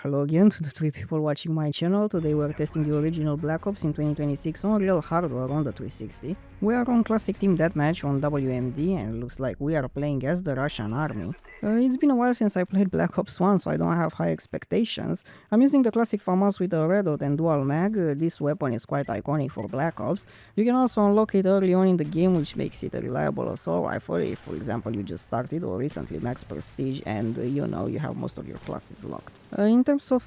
Hello again to the 3 people watching my channel. Today we are testing the original Black Ops in 2026 on real hardware on the 360. We are on Classic Team Deathmatch on WMD and it looks like we are playing as the Russian army. It's been a while since I played Black Ops 1, so I don't have high expectations. I'm using the classic FAMAS with a red dot and dual mag. This weapon is quite iconic for Black Ops. You can also unlock it early on in the game, which makes it a reliable assault rifle if, for example, you just started or recently max prestige and you have most of your classes locked. In terms of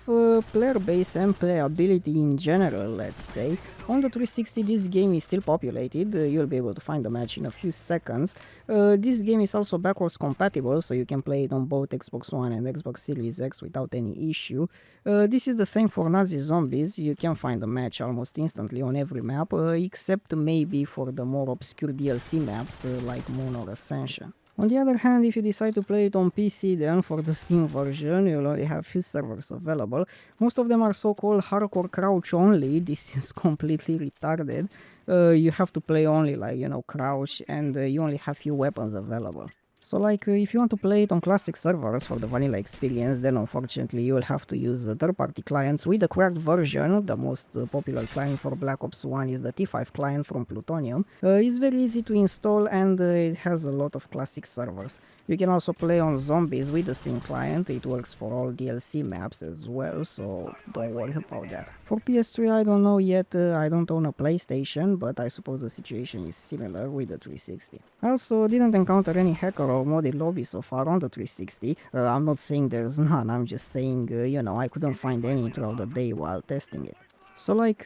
player base and playability in general, let's say, on the 360 this game is still populated. You'll be able to find the match in a few seconds. This game is also backwards compatible, so you can play it on both Xbox One and Xbox Series X without any issue. This is the same for Nazi Zombies. You can find the match almost instantly on every map, except maybe for the more obscure DLC maps like Moon or Ascension. On the other hand, if you decide to play it on PC, then for the Steam version, you'll only have few servers available. Most of them are so-called hardcore crouch only. This is completely retarded. You have to play only crouch, and you only have few weapons available. So if you want to play it on classic servers for the vanilla experience, then unfortunately you will have to use third-party clients with the correct version. The most popular client for Black Ops 1 is the T5 client from Plutonium. It's very easy to install and it has a lot of classic servers. You can also play on Zombies with the same client. It works for all DLC maps as well, so don't worry about that. For PS3 I don't know yet, I don't own a PlayStation, but I suppose the situation is similar with the 360. I also didn't encounter any hacker or modded lobbies so far on the 360. I'm not saying there's none, I'm just saying, I couldn't find any throughout the day while testing it. So if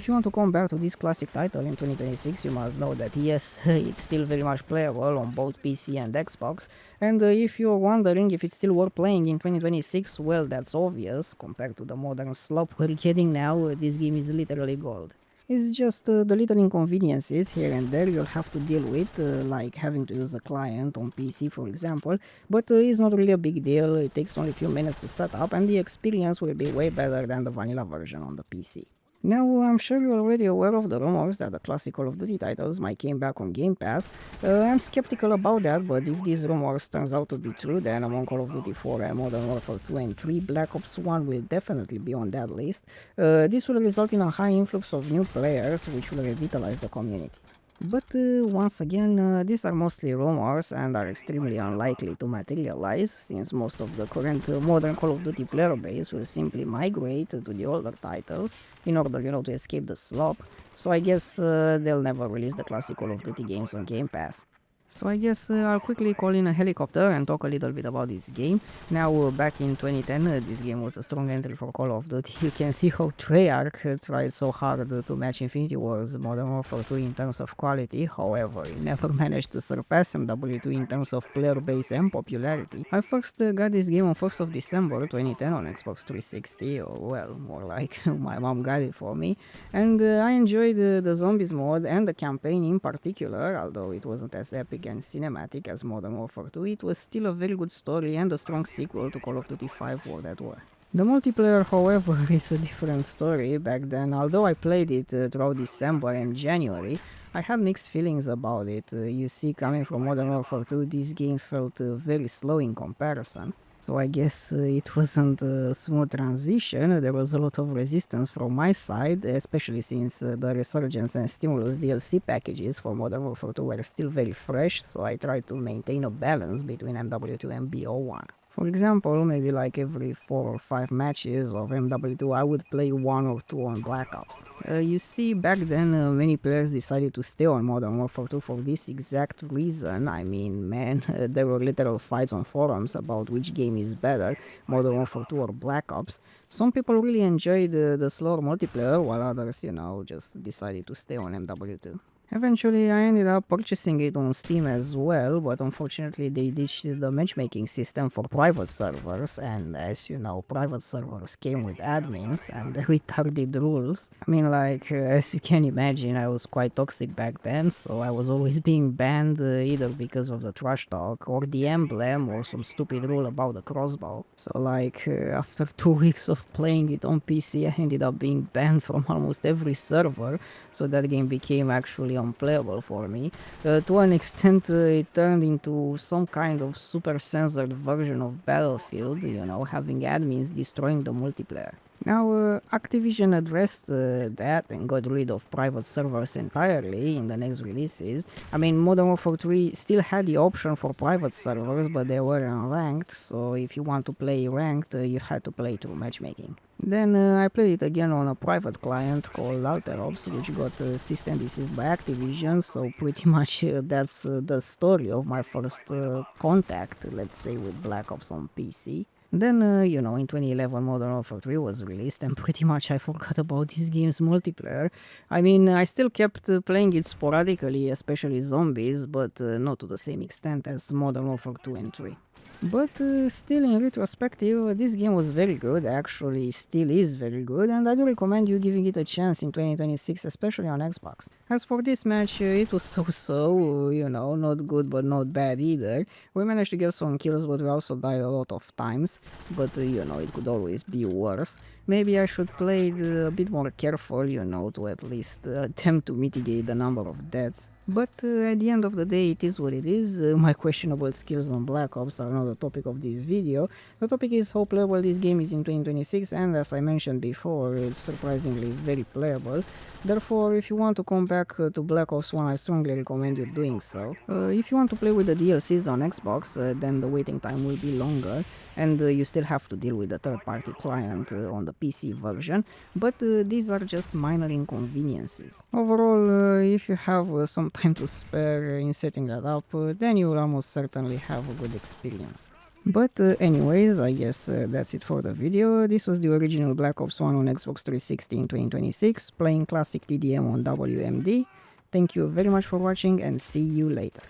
you want to come back to this classic title in 2026, you must know that yes, it's still very much playable on both PC and Xbox, and if you're wondering if it's still worth playing in 2026, well, that's obvious. Compared to the modern slop we're getting now, this game is literally gold. It's just the little inconveniences here and there you'll have to deal with, like having to use a client on PC for example, but it's not really a big deal. It takes only a few minutes to set up and the experience will be way better than the vanilla version on the PC. Now, I'm sure you're already aware of the rumors that the classic Call of Duty titles might came back on Game Pass. I'm skeptical about that, but if these rumors turns out to be true, then among Call of Duty 4 and Modern Warfare 2 and 3, Black Ops 1 will definitely be on that list. This will result in a high influx of new players, which will revitalize the community. But once again, these are mostly rumors and are extremely unlikely to materialize, since most of the current modern Call of Duty player base will simply migrate to the older titles in order, to escape the slop, so I guess they'll never release the classic Call of Duty games on Game Pass. So I guess I'll quickly call in a helicopter and talk a little bit about this game. Now, back in 2010, this game was a strong entry for Call of Duty. You can see how Treyarch tried so hard to match Infinity Ward's Modern Warfare 2 in terms of quality, however, it never managed to surpass MW2 in terms of player base and popularity. I first got this game on 1st of December 2010 on Xbox 360, or well, more like my mom got it for me, and I enjoyed the Zombies mod and the campaign in particular, although it wasn't as epic and cinematic as Modern Warfare 2, it was still a very good story and a strong sequel to Call of Duty 5 World at War. The multiplayer, however, is a different story. Back then, although I played it throughout December and January, I had mixed feelings about it. You see, coming from Modern Warfare 2, this game felt very slow in comparison. So I guess it wasn't a smooth transition. There was a lot of resistance from my side, especially since the Resurgence and Stimulus DLC packages for Modern Warfare 2 were still very fresh, so I tried to maintain a balance between MW2 and BO1. For example, maybe like every 4 or 5 matches of MW2 I would play 1 or 2 on Black Ops. You see, back then many players decided to stay on Modern Warfare 2 for this exact reason. I mean, man, there were literal fights on forums about which game is better, Modern Warfare 2 or Black Ops. Some people really enjoyed the slower multiplayer, while others, just decided to stay on MW2. Eventually I ended up purchasing it on Steam as well, but unfortunately they ditched the matchmaking system for private servers, and as you know, private servers came with admins and retarded rules. I mean, as you can imagine, I was quite toxic back then, so I was always being banned either because of the trash talk or the emblem or some stupid rule about the crossbow. So after 2 weeks of playing it on PC, I ended up being banned from almost every server, so that game became actually totally unplayable for me. To an extent, it turned into some kind of super censored version of Battlefield, you know, having admins destroying the multiplayer. Now, Activision addressed that and got rid of private servers entirely in the next releases. I mean, Modern Warfare 3 still had the option for private servers, but they were unranked, so if you want to play ranked, you had to play through matchmaking. Then I played it again on a private client called Alterops, which got ceased and desist by Activision, so pretty much that's the story of my first contact, let's say, with Black Ops on PC. Then, you know, in 2011 Modern Warfare 3 was released and pretty much I forgot about this game's multiplayer. I mean, I still kept playing it sporadically, especially zombies, but not to the same extent as Modern Warfare 2 and 3. But still, in retrospective, this game was very good, actually still is very good, and I do recommend you giving it a chance in 2026, especially on Xbox. As for this match, it was so-so, you know, not good but not bad either. We managed to get some kills, but we also died a lot of times, but you know, it could always be worse. Maybe I should play it a bit more careful, you know, to at least attempt to mitigate the number of deaths. But at the end of the day, it is what it is. My questionable skills on Black Ops are not the topic of this video. The topic is how playable this game is in 2026, and as I mentioned before, it's surprisingly very playable. Therefore, if you want to come back to Black Ops 1, I strongly recommend you doing so. If you want to play with the DLCs on Xbox, then the waiting time will be longer, and you still have to deal with the third-party client on the PC version, but these are just minor inconveniences. Overall, if you have some time to spare in setting that up, then you will almost certainly have a good experience. But anyways, I guess that's it for the video. This was the original Black Ops 1 on Xbox 360 in 2026, playing classic TDM on WMD. Thank you very much for watching and see you later.